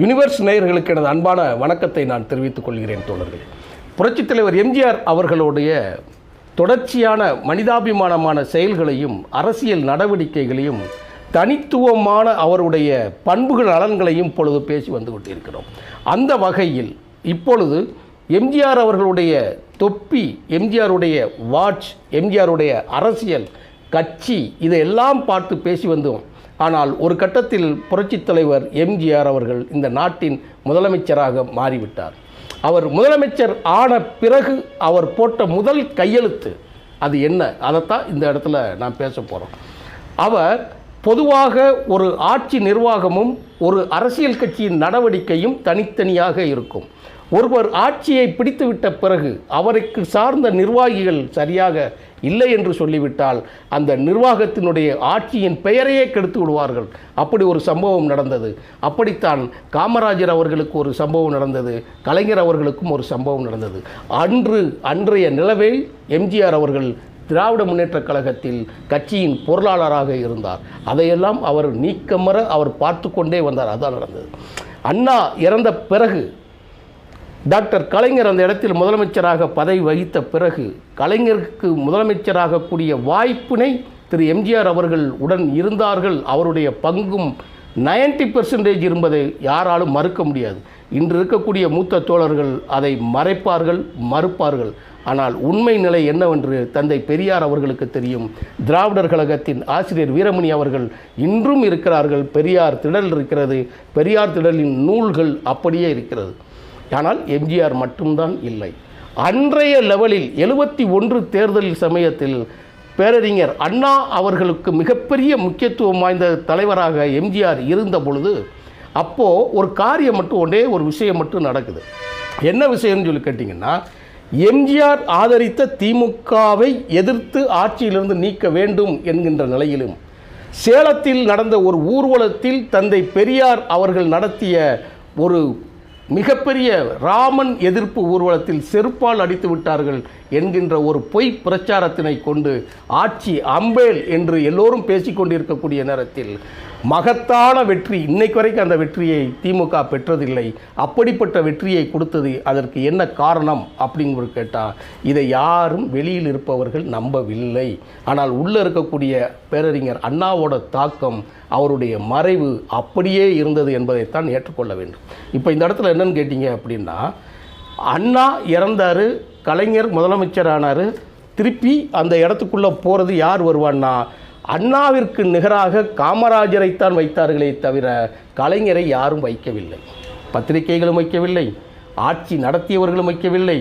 Universe நேயர்களுக்கு எனது அன்பான வணக்கத்தை நான் தெரிவித்துக் கொள்கிறேன் தோழர்களே. புரட்சித் தலைவர் எம்ஜிஆர் அவர்களுடைய தொடர்ச்சியான மனிதாபிமானமான செயல்களையும் அரசியல் நடவடிக்கைகளையும் தனித்துவமான அவருடைய பண்புகள் நலன்களையும் இப்பொழுது பேசி வந்து கொண்டிருக்கிறோம். அந்த வகையில் இப்பொழுது எம்ஜிஆர் அவர்களுடைய தொப்பி, எம்ஜிஆருடைய வாட்ச், எம்ஜிஆருடைய அரசியல் கட்சி இதையெல்லாம் பார்த்து பேசி வந்தோம். ஆனால் ஒரு கட்டத்தில் புரட்சித் தலைவர் எம்ஜிஆர் அவர்கள் இந்த நாட்டின் முதலமைச்சராக மாறிவிட்டார். அவர் முதலமைச்சர் ஆன பிறகு அவர் போட்ட முதல் கையெழுத்து அது என்ன, அதைத்தான் இந்த இடத்துல நான் பேச போகிறோம். அவர் பொதுவாக ஒரு ஆட்சி நிர்வாகமும் ஒரு அரசியல் கட்சியின் நடவடிக்கையும் தனித்தனியாக இருக்கும். ஒருவர் ஆட்சியை பிடித்துவிட்ட பிறகு அவருக்கு சார்ந்த நிர்வாகிகள் சரியாக இல்லை என்று சொல்லிவிட்டால் அந்த நிர்வாகத்தினுடைய ஆட்சியின் பெயரையே கெடுத்து விடுவார்கள். அப்படி ஒரு சம்பவம் நடந்தது. அப்படித்தான் காமராஜர் அவர்களுக்கு ஒரு சம்பவம் நடந்தது, கலைஞர் அவர்களுக்கும் ஒரு சம்பவம் நடந்தது. அன்றைய நிலவில் எம்ஜிஆர் அவர்கள் திராவிட முன்னேற்றக் கழகத்தில் கட்சியின் பொருளாளராக இருந்தார். அதையெல்லாம் அவர் நீக்கமற அவர் பார்த்து கொண்டே வந்தார். அதான் நடந்தது. அண்ணா இறந்த பிறகு டாக்டர் கலைஞர் அந்த இடத்தில் முதலமைச்சராக பதவி வகித்த பிறகு கலைஞருக்கு முதலமைச்சராக கூடிய வாய்ப்பினை திரு எம்ஜிஆர் அவர்கள் உடன் இருந்தார்கள். அவருடைய பங்கும் 90% இருப்பதை யாராலும் மறுக்க முடியாது. இன்று இருக்கக்கூடிய மூத்த தோழர்கள் அதை மறைப்பார்கள், மறுப்பார்கள். ஆனால் உண்மை நிலை என்னவென்று தந்தை பெரியார் அவர்களுக்கு தெரியும். திராவிடர் கழகத்தின் ஆசிரியர் வீரமணி அவர்கள் இன்றும் இருக்கிறார்கள். பெரியார் திடல் இருக்கிறது, பெரியார் திடலின் நூல்கள் அப்படியே இருக்கிறது. ஆனால் எம்ஜிஆர் மட்டும்தான் இல்லை. அன்றைய லெவலில் 71 தேர்தல் சமயத்தில் பேரறிஞர் அண்ணா அவர்களுக்கு மிகப்பெரிய முக்கியத்துவம் வாய்ந்த தலைவராக எம்ஜிஆர் இருந்த பொழுது அப்போது ஒரு காரியம் மட்டும், ஒன்றே ஒரு விஷயம் மட்டும் நடக்குது. என்ன விஷயம்னு சொல்லி கேட்டிங்கன்னா, எம்ஜிஆர் ஆதரித்த திமுகவை எதிர்த்து ஆட்சியிலிருந்து நீக்க வேண்டும் என்கின்ற நிலையிலும் சேலத்தில் நடந்த ஒரு ஊர்வலத்தில் தந்தை பெரியார் அவர்கள் நடத்திய ஒரு மிகப்பெரிய ராமன் எதிர்ப்பு ஊர்வலத்தில் செருப்பால் அடித்து விட்டார்கள் என்கின்ற ஒரு பொய் பிரச்சாரத்தினை கொண்டு ஆட்சி அம்பேல் என்று எல்லோரும் பேசிக்கொண்டிருக்கக்கூடிய நேரத்தில் மகத்தான வெற்றி, இன்னைக்கு வரைக்கும் அந்த வெற்றியை திமுக பெற்றதில்லை. அப்படிப்பட்ட வெற்றியை கொடுத்தது அதற்கு என்ன காரணம் அப்படிங்கிற கேட்டால் இதை யாரும் வெளியில் இருப்பவர்கள் நம்பவில்லை. ஆனால் உள்ளே இருக்கக்கூடிய பேரறிஞர் அண்ணாவோட தாக்கம், அவருடைய மறைவு அப்படியே இருந்தது என்பதைத்தான் ஏற்றுக்கொள்ள வேண்டும். இப்போ இந்த இடத்துல என்னன்னு கேட்டிங்க அப்படின்னா, அண்ணா இறந்தார், கலைஞர் முதலமைச்சரானார். திருப்பி அந்த இடத்துக்குள்ளே போகிறது யார் வருவான்னா, அண்ணாவிற்கு நிகராக காமராஜரைத்தான் வைத்தார்களே தவிர கலைஞரை யாரும் வைக்கவில்லை. பத்திரிகைகளும் வைக்கவில்லை, ஆட்சி நடத்தியவர்களும் வைக்கவில்லை,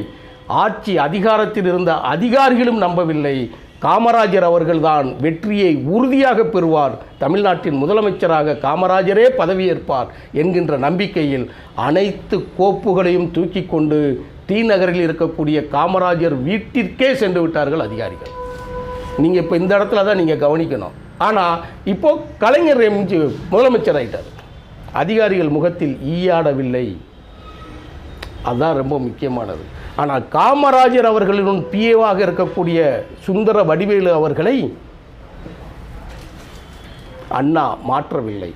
ஆட்சி அதிகாரத்தில் இருந்த அதிகாரிகளும் நம்பவில்லை. காமராஜர் அவர்கள்தான் வெற்றியை உறுதியாக பெறுவார், தமிழ்நாட்டின் முதலமைச்சராக காமராஜரே பதவியேற்பார் என்கின்ற நம்பிக்கையில் அனைத்து கோப்புகளையும் தூக்கி கொண்டு டி நகரில் இருக்கக்கூடிய காமராஜர் வீட்டிற்கே சென்று விட்டார்கள் அதிகாரிகள். நீங்கள் இப்போ இந்த இடத்துல தான் நீங்கள் கவனிக்கணும். ஆனால் இப்போது கலைஞர் முதலமைச்சர் ஆகிட்டார், அதிகாரிகள் முகத்தில் ஈயாடவில்லை. அதுதான் ரொம்ப முக்கியமானது. ஆனால் காமராஜர் அவர்களின் பிஏவாக இருக்கக்கூடிய சுந்தர வடிவேலு அவர்களை அண்ணா மாற்றவில்லை.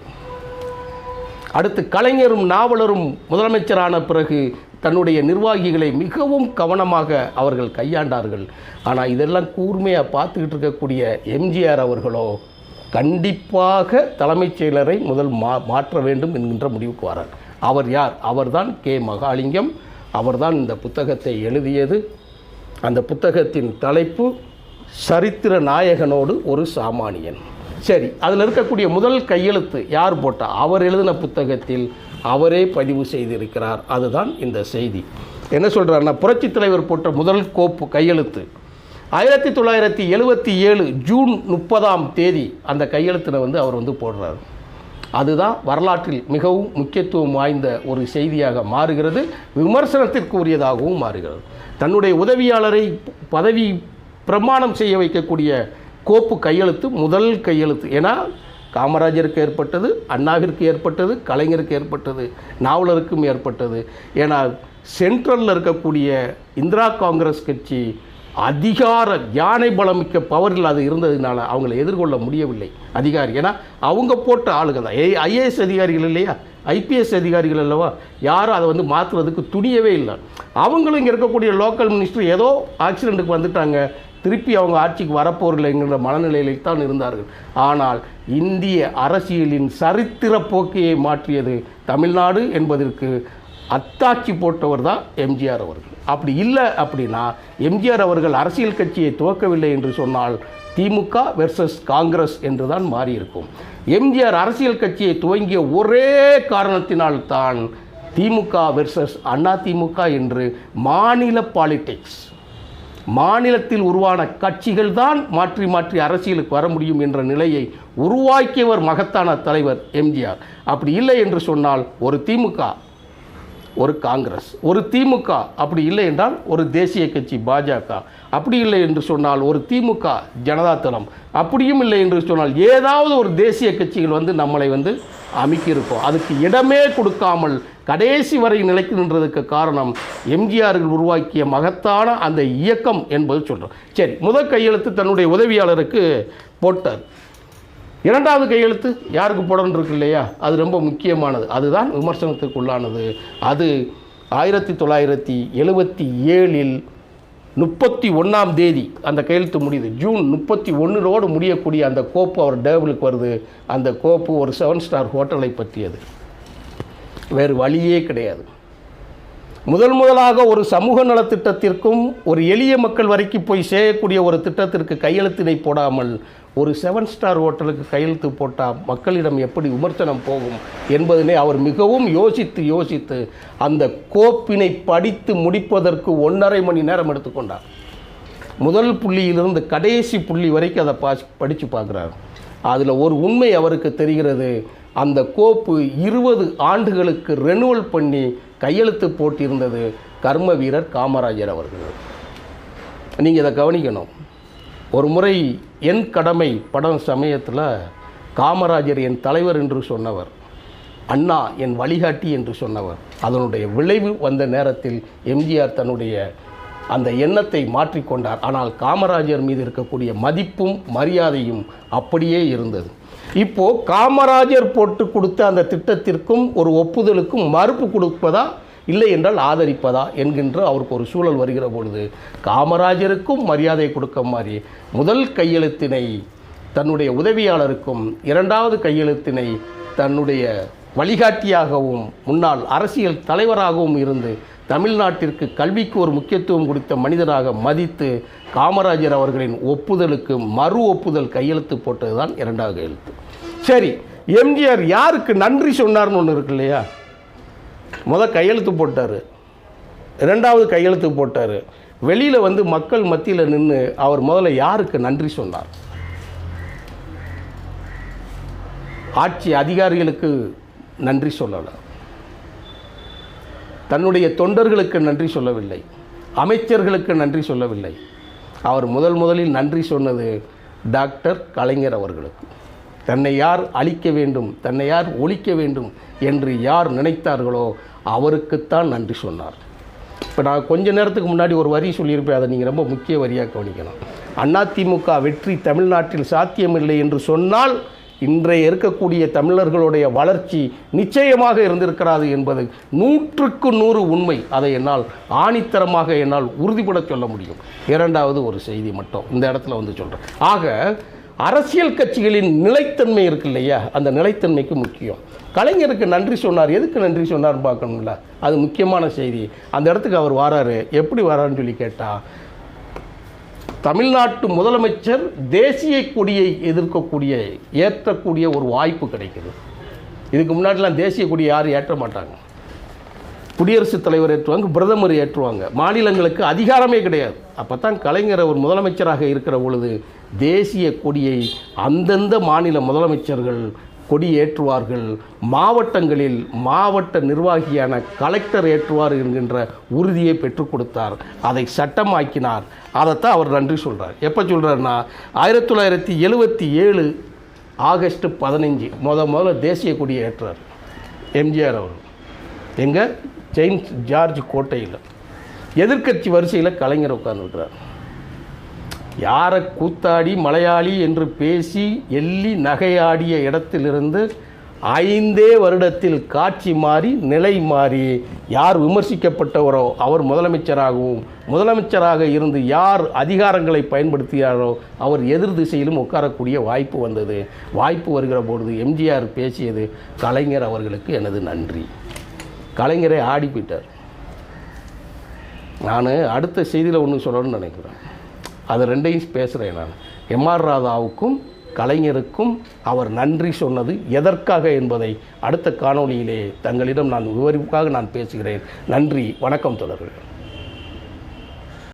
அடுத்து கலைஞரும் நாவலரும் முதலமைச்சரான பிறகு தன்னுடைய நிர்வாகிகளை மிகவும் கவனமாக அவர்கள் கையாண்டார்கள். ஆனால் இதெல்லாம் கூர்மையாக பார்த்துக்கிட்டு இருக்கக்கூடிய எம்ஜிஆர் அவர்களோ கண்டிப்பாக தலைமைச் செயலரை முதல் மாற்ற வேண்டும் என்கின்ற முடிவுக்கு வரார். அவர் யார்? அவர்தான் கே. மகாலிங்கம். அவர்தான் இந்த புத்தகத்தை எழுதியது. அந்த புத்தகத்தின் தலைப்பு சரித்திர நாயகனோடு ஒரு சாமானியன். சரி, அதில் இருக்கக்கூடிய முதல் கையெழுத்து யார் போட்டால்? அவர் எழுதின புத்தகத்தில் அவரே பதிவு செய்திருக்கிறார். அதுதான் இந்த செய்தி. என்ன சொல்கிறாருன்னா, புரட்சித் தலைவர் போட்ட முதல் கோப்பு கையெழுத்து 1977 ஜூன் 30 அந்த கையெழுத்தில் அவர் போடுறார். அதுதான் வரலாற்றில் மிகவும் முக்கியத்துவம் வாய்ந்த ஒரு செய்தியாக மாறுகிறது, விமர்சனத்திற்கு உரியதாகவும் மாறுகிறது. தன்னுடைய உதவியாளரை பதவி பிரமாணம் செய்ய வைக்கக்கூடிய கோப்பு கையெழுத்து முதல் கையெழுத்து. ஏன்னா காமராஜருக்கு ஏற்பட்டது, அண்ணாவிற்கு ஏற்பட்டது, கலைஞருக்கு ஏற்பட்டது, நாவலருக்கும் ஏற்பட்டது. ஏன்னா சென்ட்ரலில் இருக்கக்கூடிய இந்திரா காங்கிரஸ் கட்சி அதிகார யானை பலமிக்க பவரில் அது இருந்ததுனால அவங்கள எதிர்கொள்ள முடியவில்லை அதிகாரி. ஏன்னா அவங்க போட்ட ஆளுங்க தான் ஐஏஎஸ் அதிகாரிகள் இல்லையா, ஐபிஎஸ் அதிகாரிகள் அல்லவா, யாரும் அதை வந்து மாற்றுறதுக்கு துணியவே இல்லை. அவங்களும் இங்கே இருக்கக்கூடிய லோக்கல் மினிஸ்டர் ஏதோ ஆக்சிடெண்ட்டுக்கு வந்துட்டாங்க, திருப்பி அவங்க ஆட்சிக்கு வரப்போரில்லைங்கிற மனநிலையில் தான் இருந்தார்கள். ஆனால் இந்திய அரசியலின் சரித்திர போக்கையை மாற்றியது தமிழ்நாடு என்பதற்கு அத்தாட்சி போட்டவர் தான் எம்ஜிஆர் அவர்கள். அப்படி இல்லை அப்படின்னா எம்ஜிஆர் அவர்கள் அரசியல் கட்சியை துவக்கவில்லை என்று சொன்னால் திமுக வெர்சஸ் காங்கிரஸ் என்று தான் மாறியிருக்கும். எம்ஜிஆர் அரசியல் கட்சியை துவங்கிய ஒரே காரணத்தினால்தான் திமுக வெர்சஸ் அதிமுக என்று மாநில பாலிடிக்ஸ், மாநிலத்தில் உருவான கட்சிகள் தான் மாற்றி மாற்றி அரசியலுக்கு வர முடியும் என்ற நிலையை உருவாக்கியவர் மகத்தான தலைவர் எம்ஜிஆர். அப்படி இல்லை என்று சொன்னால் ஒரு திமுக, ஒரு காங்கிரஸ், ஒரு திமுக, அப்படி இல்லை என்றால் ஒரு தேசிய கட்சி பாஜக, அப்படி இல்லை என்று சொன்னால் ஒரு திமுக ஜனதாதளம், அப்படியும் இல்லை என்று சொன்னால் ஏதாவது ஒரு தேசிய கட்சிகள் வந்து நம்மளை வந்து அமைக்கியிருக்கோம். அதுக்கு இடமே கொடுக்காமல் கடைசி வரை நிலைக்கு நின்றதுக்கு காரணம் எம்ஜிஆர்கள் உருவாக்கிய மகத்தான அந்த இயக்கம் என்பது சொல்கிறோம். சரி, முதல் கையெழுத்து தன்னுடைய உதவியாளருக்கு போட்டார். இரண்டாவது கையெழுத்து யாருக்கு போடணும் இருக்கு இல்லையா, அது ரொம்ப முக்கியமானது, அதுதான் விமர்சனத்துக்குள்ளானது. அது 1977 31ஆம் தேதி அந்த கையெழுத்து முடியுது. ஜூன் 31 முடியக்கூடிய அந்த கோப்பு அவர் டேபிளுக்கு வருது. அந்த கோப்பு ஒரு 7 ஸ்டார் ஹோட்டலை பற்றியது. வேறு வழியே கிடையாது. முதலாக ஒரு சமூக நலத்திட்டத்திற்கும் ஒரு எளிய மக்கள் வரைக்கும் போய் செய்யக்கூடிய ஒரு திட்டத்திற்கு கையெழுத்தினை போடாமல் ஒரு 7 ஸ்டார் ஹோட்டலுக்கு கையெழுத்து போட்டால் மக்களிடம் எப்படி விமர்சனம் போகும் என்பதனை அவர் மிகவும் யோசித்து அந்த கோப்பினை படித்து முடிப்பதற்கு 1.5 மணி நேரம் எடுத்துக்கொண்டார். முதல் புள்ளியிலிருந்து கடைசி புள்ளி வரைக்கும் அதை படித்து பார்க்குறார். அதில் ஒரு உண்மை அவருக்கு தெரிகிறது. அந்த கோப்பு 20 ஆண்டுகளுக்கு ரெனுவல் பண்ணி கையெழுத்து போட்டிருந்தது கர்ம வீரர் காமராஜர் அவர்கள். நீங்கள் இதை கவனிக்கணும். ஒரு முறை என் கடமை படம் சமயத்தில் காமராஜர் என் தலைவர் என்று சொன்னவர், அண்ணா என் வழிகாட்டி என்று சொன்னவர். அதனுடைய விளைவு வந்த நேரத்தில் எம்ஜிஆர் தன்னுடைய அந்த எண்ணத்தை மாற்றிக்கொண்டார். ஆனால் காமராஜர் மீது இருக்கக்கூடிய மதிப்பும் மரியாதையும் அப்படியே இருந்தது. இப்போது காமராஜர் போட்டு கொடுத்த அந்த திட்டத்திற்கும் ஒரு ஒப்புதலுக்கும் மறுப்பு கொடுப்பதா இல்லை என்றால் ஆதரிப்பதா என்கின்ற அவருக்கு ஒரு சூழல் வருகிற பொழுது காமராஜருக்கும் மரியாதை கொடுக்க மாதிரி முதல் கையெழுத்தினை தன்னுடைய உதவியாளருக்கும், இரண்டாவது கையெழுத்தினை தன்னுடைய வழிகாட்டியாகவும் முன்னாள் அரசியல் தலைவராகவும் இருந்து தமிழ்நாட்டிற்கு கல்விக்கு ஒரு முக்கியத்துவம் கொடுத்த மனிதராக மதித்து காமராஜர் அவர்களின் ஒப்புதலுக்கு மறு ஒப்புதல் கையெழுத்து போட்டது தான் இரண்டாவது கையெழுத்து. சரி, எம்ஜிஆர் யாருக்கு நன்றி சொன்னார்னு ஒன்று இருக்கு இல்லையா. முதல் கையெழுத்து போட்டார், இரண்டாவது கையெழுத்து போட்டார். வெளியில் வந்து மக்கள் மத்தியில் நின்று அவர் முதல்ல யாருக்கு நன்றி சொன்னார்? ஆட்சி அதிகாரிகளுக்கு நன்றி சொல்லலை, தன்னுடைய தொண்டர்களுக்கு நன்றி சொல்லவில்லை, அமைச்சர்களுக்கு நன்றி சொல்லவில்லை. அவர் முதலில் நன்றி சொன்னது டாக்டர் கலைஞர் அவர்களுக்கு. தன்னை யார் அழிக்க வேண்டும், தன்னை யார் ஒழிக்க வேண்டும் என்று யார் நினைத்தார்களோ அவருக்குத்தான் நன்றி சொன்னார். இப்போ நான் கொஞ்ச நேரத்துக்கு முன்னாடி ஒரு வரி சொல்லியிருப்பேன், அதை நீங்கள் ரொம்ப முக்கிய வரியாக கவனிக்கணும். அதிமுக வெற்றி தமிழ்நாட்டில் சாத்தியமில்லை என்று சொன்னால் இன்றைய இருக்கக்கூடிய தமிழர்களுடைய வளர்ச்சி நிச்சயமாக இருந்திருக்கிறாது என்பது 100க்கு 100 உண்மை. அதை என்னால் ஆணித்தரமாக என்னால் உறுதிப்பட சொல்ல முடியும். இரண்டாவது ஒரு செய்தி மட்டும் இந்த இடத்துல வந்து சொல்கிறேன். ஆக அரசியல் கட்சிகளின் நிலைத்தன்மை இருக்கு இல்லையா, அந்த நிலைத்தன்மைக்கு முக்கியம். கலைஞருக்கு நன்றி சொன்னார், எதுக்கு நன்றி சொன்னார்னு பார்க்கணும்ல, அது முக்கியமான செய்தி. அந்த இடத்துக்கு அவர் வராரு, எப்படி வராருன்னு சொல்லி கேட்டால், தமிழ்நாட்டு முதலமைச்சர் தேசிய கொடியை ஏற்றக்கூடிய ஒரு வாய்ப்பு கிடைக்குது. இதுக்கு முன்னாடிலாம் தேசிய கொடியை யாரும் ஏற்ற மாட்டாங்க. குடியரசுத் தலைவர் ஏற்றுவாங்க, பிரதமர் ஏற்றுவாங்க, மாநிலங்களுக்கு அதிகாரமே கிடையாது. அப்போ தான் கலைஞர் ஒரு முதலமைச்சராக இருக்கிற பொழுது தேசிய கொடியை அந்தந்த மாநில முதலமைச்சர்கள் கொடி ஏற்றுவார்கள். மாவட்டங்களில் மாவட்ட நிர்வாகியான கலெக்டர் ஏற்றுவார் என்கின்ற உறுதியை பெற்றுக் கொடுத்தார். அதை சட்டமாக்கினார். அதைத்தான் அவர் நன்றி சொல்கிறார். எப்போ சொல்கிறார்னா 1977 ஆகஸ்ட் 15 முதல்ல தேசிய கொடியை ஏற்றார் எம்ஜிஆர் அவர். எங்கள் செயின்ட் ஜார்ஜ் கோட்டையில் எதிர்க்கட்சி வரிசையில் கலைஞர் உட்கார்ந்துருக்கிறார். யாரை கூத்தாடி மலையாளி என்று பேசி எள்ளி நகையாடிய இடத்திலிருந்து 5 வருடத்தில் காட்சி மாறி நிலை மாறி யார் விமர்சிக்கப்பட்டவரோ அவர் முதலமைச்சராக இருந்து யார் அதிகாரங்களை பயன்படுத்தியாரோ அவர் எதிர் திசையிலும் உட்காரக்கூடிய வாய்ப்பு வந்தது. வாய்ப்பு வருகிற பொழுது எம்ஜிஆர் பேசியது கலைஞர் அவர்களுக்கு எனது நன்றி. கலைஞரை ஆடி போயிட்டார். நான் அடுத்த செய்தியில் ஒன்று சொல்லணும்னு நினைக்கிறேன். அது ரெண்டையும் பேசுகிறேன். நான் எம்ஆர் ராதாவுக்கும் கலைஞருக்கும் அவர் நன்றி சொன்னது எதற்காக என்பதை அடுத்த காணொளியிலே தங்களிடம் நான் விவரிப்புக்காக நான் பேசுகிறேன். நன்றி, வணக்கம் தொடர்கள்.